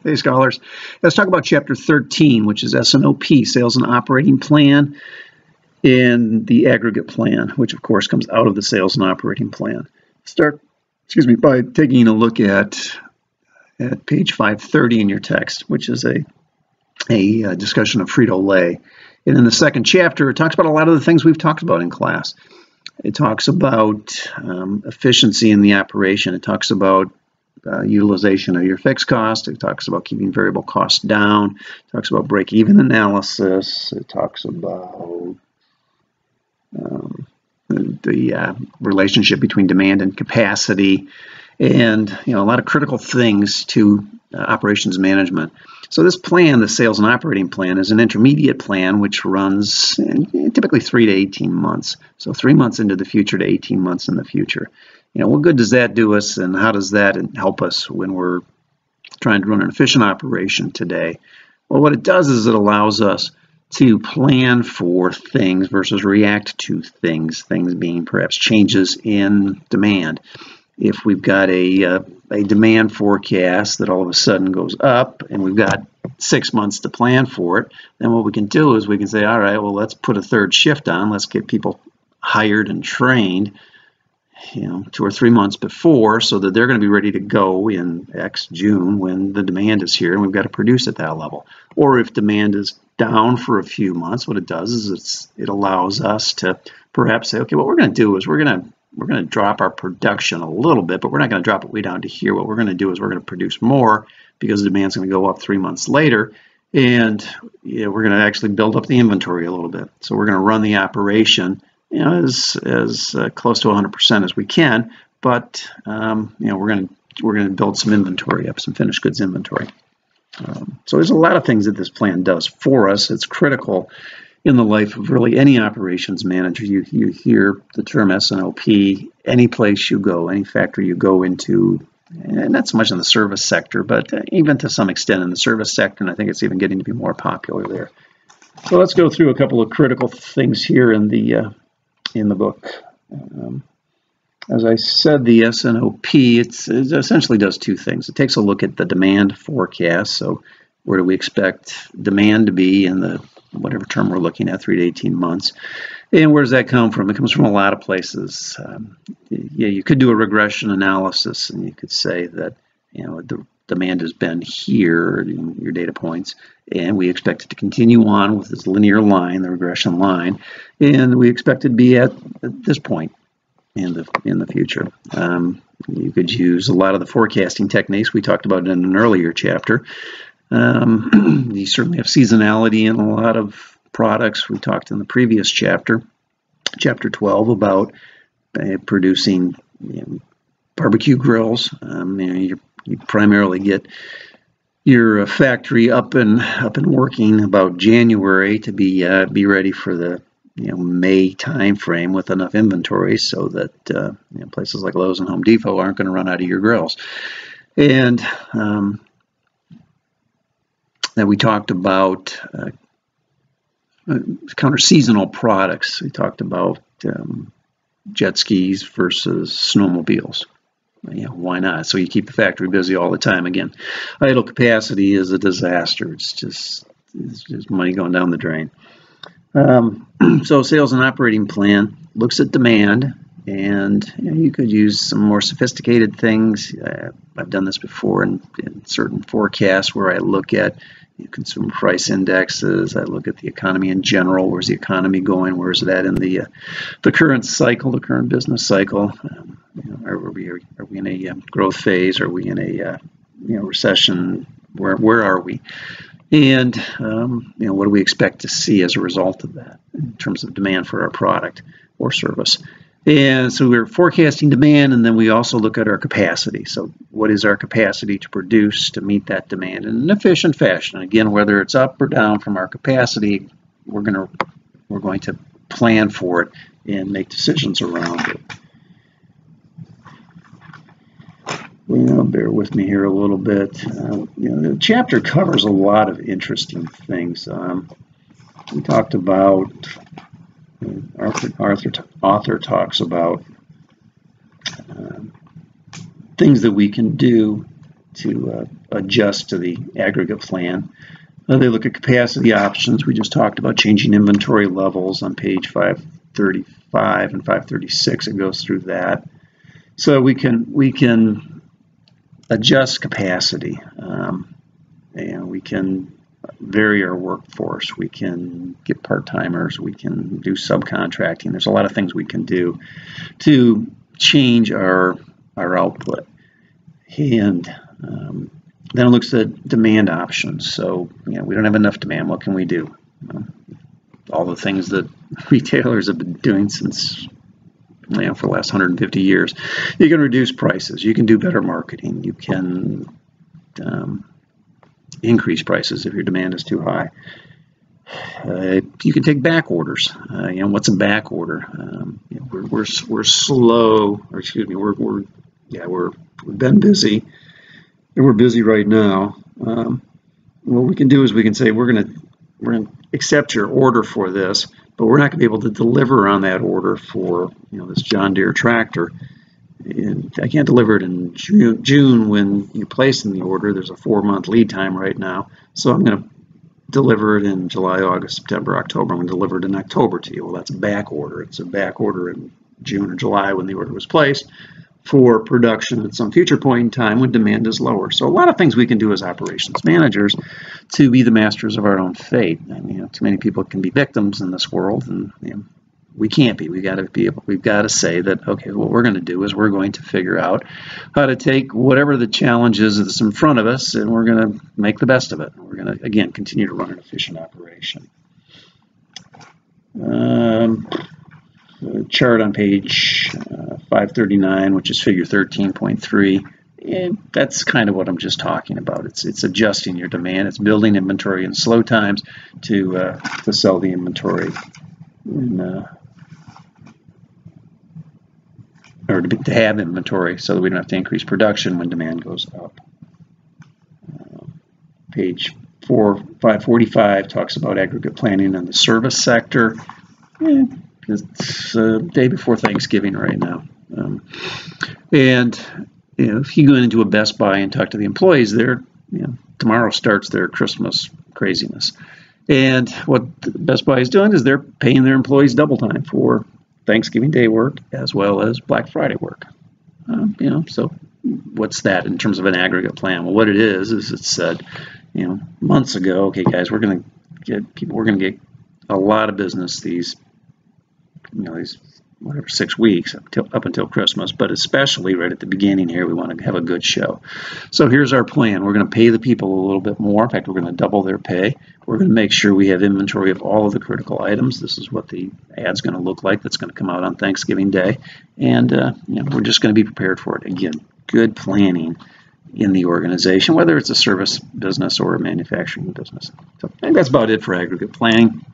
Hey, scholars. Let's talk about Chapter 13, which is S&OP, Sales and Operating Plan, and the Aggregate Plan, which, of course, comes out of the Sales and Operating Plan. Start, by taking a look at page 530 in your text, which is a discussion of Frito-Lay. And in the second chapter, it talks about a lot of the things we've talked about in class. It talks about efficiency in the operation. It talks about utilization of your fixed cost. It talks about keeping variable costs down. It talks about break-even analysis. It talks about the relationship between demand and capacity, and a lot of critical things to operations management. So this plan, the Sales and Operating Plan, is an intermediate plan which runs typically 3 to 18 months. So 3 months into the future to 18 months in the future. What good does that do us, and how does that help us when we're trying to run an efficient operation today? Well, what it does is it allows us to plan for things versus react to things, things being perhaps changes in demand. If we've got a demand forecast that all of a sudden goes up and we've got 6 months to plan for it, then what we can do is we can say, all right, well, let's put a third shift on. Let's get people hired and trained 2 or 3 months before, so that they're going to be ready to go in X June when the demand is here and we've got to produce at that level. Or if demand is down for a few months, what it does is it allows us to perhaps say, okay, what we're going to do is we're going to drop our production a little bit, but we're not going to drop it way down to here. What we're going to do is we're going to produce more because the demand's going to go up 3 months later, and we're going to actually build up the inventory a little bit. So we're going to run the operation as close to 100% as we can, but we're going to build some inventory up, some finished goods inventory. So there's a lot of things that this plan does for us. It's critical in the life of really any operations manager. You hear the term S&OP any place you go, any factory you go into, and not so much in the service sector, but even to some extent in the service sector, and I think it's even getting to be more popular there. So let's go through a couple of critical things here in the book. As I said, the S&OP, it essentially does two things. It takes a look at the demand forecast. So where do we expect demand to be in the whatever term we're looking at, 3 to 18 months. And where does that come from? It comes from a lot of places. You could do a regression analysis, and you could say that the demand has been here in your data points, and we expect it to continue on with this linear line, the regression line, and we expect it to be at this point in the future. You could use a lot of the forecasting techniques we talked about in an earlier chapter. You certainly have seasonality in a lot of products. We talked in the previous chapter, chapter 12, about producing barbecue grills. You primarily get your factory up and working about January to be ready for the May time frame with enough inventory so that places like Lowe's and Home Depot aren't going to run out of your grills. And that we talked about counter-seasonal products. We talked about jet skis versus snowmobiles. Why not? So you keep the factory busy all the time. Again, idle capacity is a disaster. It's just money going down the drain. So sales and operating plan looks at demand, and you could use some more sophisticated things. I've done this before in certain forecasts where I look at consumer price indexes. I look at the economy in general. Where's the economy going? Where's it at in the current cycle, the current business cycle? Are we in a growth phase? Are we in a recession? Where are we? And what do we expect to see as a result of that in terms of demand for our product or service? And so we're forecasting demand, and then we also look at our capacity. So what is our capacity to produce to meet that demand in an efficient fashion? Again, whether it's up or down from our capacity, we're going to plan for it and make decisions around it. Bear with me here a little bit. The chapter covers a lot of interesting things. We talked about, author talks about things that we can do adjust to the aggregate plan. They look at capacity options. We just talked about changing inventory levels on page 535 and 536. It goes through that. So we can adjust capacity. And we can vary our workforce. We can get part-timers. We can do subcontracting. There's a lot of things we can do to change our output. And then it looks at demand options. So, we don't have enough demand. What can we do? All the things that retailers have been doing since, for the last 150 years. You can reduce prices. You can do better marketing. You can increase prices if your demand is too high. You can take back orders. What's a back order? We're slow, or excuse me, we've been busy, and we're busy right now. What we can do is we can say we're gonna accept your order for this, but we're not gonna be able to deliver on that order for this John Deere tractor. And I can't deliver it in June when you place in the order. There's a 4-month lead time right now. So I'm going to deliver it in July, August, September, October. I'm going to deliver it in October to you. Well, that's a back order. It's a back order in June or July when the order was placed for production at some future point in time when demand is lower. So a lot of things we can do as operations managers to be the masters of our own fate. And, too many people can be victims in this world, and we can't be. We've got to say that, okay, what we're going to do is we're going to figure out how to take whatever the challenge is that's in front of us, and we're going to make the best of it. We're going to, again, continue to run an efficient operation. Chart on page 539, which is figure 13.3. And that's kind of what I'm just talking about. It's adjusting your demand. It's building inventory in slow times to sell the inventory or to have inventory so that we don't have to increase production when demand goes up. Page 545 talks about aggregate planning in the service sector. It's the day before Thanksgiving right now. And if you go into a Best Buy and talk to the employees there, tomorrow starts their Christmas craziness. And what Best Buy is doing is they're paying their employees double time for Thanksgiving Day work as well as Black Friday work. So what's that in terms of an aggregate plan? Well, what it is it said, months ago, okay, guys, we're going to get a lot of business these 6 weeks up until Christmas, but especially right at the beginning here, we want to have a good show. So here's our plan. We're going to pay the people a little bit more. In fact, we're going to double their pay. We're going to make sure we have inventory of all of the critical items. This is what the ad's going to look like. That's going to come out on Thanksgiving Day. And we're just going to be prepared for it. Again, good planning in the organization, whether it's a service business or a manufacturing business. So I think that's about it for aggregate planning.